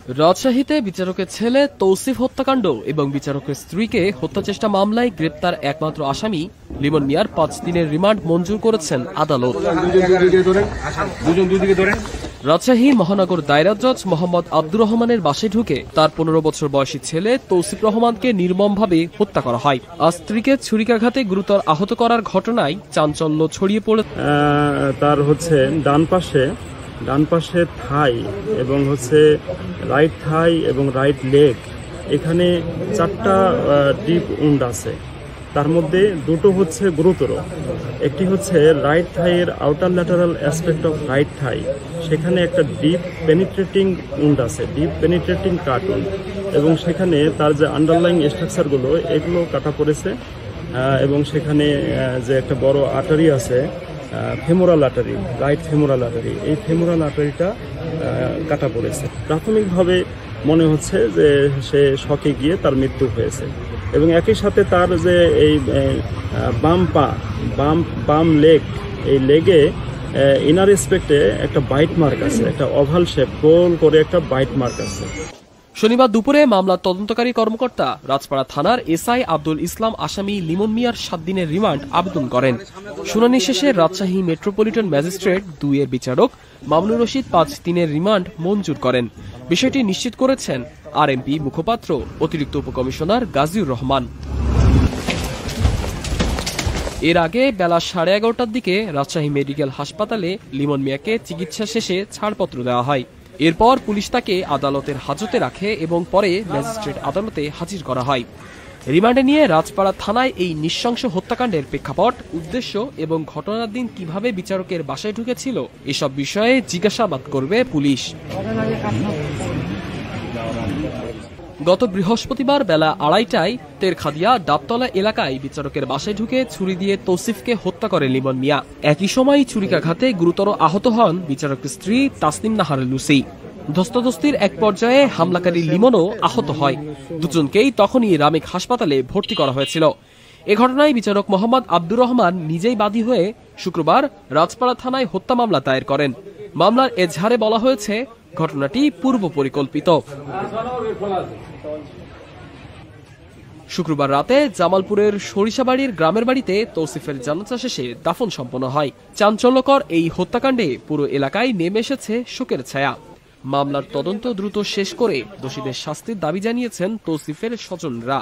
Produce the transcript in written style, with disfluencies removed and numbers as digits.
রাজশাহীতে বিচারকের ছেলে তৌসিফ হত্যাকাণ্ড এবং বিচারকের স্ত্রীকে হত্যাচেষ্টা মামলায় গ্রেপ্তার একমাত্র আসামি লিমন মিয়ার 5 দিনের রিমান্ড মঞ্জুর করেছেন আদালত। রাজশাহী মহানগর দায়রা জজ মোহাম্মদ আব্দুর রহমানের বাসায় ঢুকে তার 15 বছর বয়সী ছেলে তৌসিফ রহমানকে নির্মমভাবে হত্যা করা হয়। আর স্ত্রীকে ছুরিকাঘাতে গুরুতর আহত করার ঘটনায় চাঞ্চল্য ছড়িয়ে পড়ে। তার ডান পাশে থাই এবং রাইট থাই এবং রাইট লেগ, এখানে 4টা ডিপ উন্ড আছে। তার মধ্যে দুটো গুরুতর। একটি রাইট থাইয়ের outer lateral aspect of right thigh, সেখানে একটা ডিপ পেনিট্রেটিং উন্ড আছে, ডিপ পেনিট্রেটিং কাট উন্ড, এবং সেখানে তার যে আন্ডারলাইং স্ট্রাকচারগুলো এগুলো কাটা পড়েছে। এবং সেখানে যে একটা বড় আর্টারি আছে, femoral artery, right femoral artery, এই ফেমোরাল আর্টারিটা কাটা পড়েছে। প্রাথমিকভাবে মনে হচ্ছে যে সে শকে গিয়ে তার মৃত্যু হয়েছে। এবং একই সাথে তার যে এই বাম লেগ, এই লেগে ইনার রেসপেক্টে একটা বাইট মার্ক আছে, একটা ওভাল শেপ গোল করে একটা বাইট মার্ক আছে। শনিবার দুপুরে মামলার তদন্তকারী কর্মকর্তা রাজপাড়া থানার এসআই আব্দুল ইসলাম আসামি লিমন মিয়ার 7 দিনের রিমান্ড আবেদন করেন। শুনানি শেষে রাজশাহী মেট্রোপলিটন ম্যাজিস্ট্রেট 2 এর বিচারক মামুনুর রশিদ 5 দিনের রিমান্ড মঞ্জুর করেন। বিষয়টি নিশ্চিত করেছেন আরএমপি মুখপাত্র অতিরিক্ত উপকমিশনার গাজীউর রহমান। এর আগে বেলা 11:30টার দিকে রাজশাহী মেডিকেল হাসপাতালে লিমন মিয়াকে চিকিৎসা শেষে ছাড়পত্র দেওয়া হয়। এরপর পুলিশ তাকে আদালতের হাজতে রাখে এবং পরে ম্যাজিস্ট্রেট আদালতে হাজির করা হয়। রিমান্ডে নিয়ে রাজপাড়া থানায় এই নৃশংস হত্যাকাণ্ডের প্রেক্ষাপট, উদ্দেশ্য এবং ঘটনার দিন কিভাবে বিচারকের বাসায় ঢুকেছিল এসব বিষয়ে জিজ্ঞাসাবাদ করবে পুলিশ। গত বৃহস্পতিবার বেলা 2:30টায় তেরখাদিয়া ডাবতলা এলাকায় বিচারকের বাসায় ঢুকে ছুরি দিয়ে তৌসিফকে হত্যা করে লিমন মিয়া। একই সময় ছুরিকাঘাতে গুরুতর আহত হন বিচারকের স্ত্রী তাসনিম নাহার লুসি। ধস্তাধস্তির এক পর্যায়ে হামলাকারী লিমনও আহত হয়। দুজনকেই তখনই রামেক হাসপাতালে ভর্তি করা হয়েছিল। এ ঘটনায় বিচারক মোহাম্মদ আব্দুর রহমান নিজেই বাদী হয়ে শুক্রবার রাজপাড়া থানায় হত্যা মামলা দায়ের করেন। মামলার এজাহারে বলা হয়েছে ঘটনাটি পূর্ব পরিকল্পিত। শুক্রবার রাতে জামালপুরের সরিষাবাড়ির গ্রামের বাড়িতে তৌসিফের জানাজা শেষে দাফন সম্পন্ন হয়। চাঞ্চল্যকর এই হত্যাকাণ্ডে পুরো এলাকায় নেমে এসেছে শোকের ছায়া। মামলার তদন্ত দ্রুত শেষ করে দোষীদের শাস্তির দাবি জানিয়েছেন তৌসিফের স্বজনরা।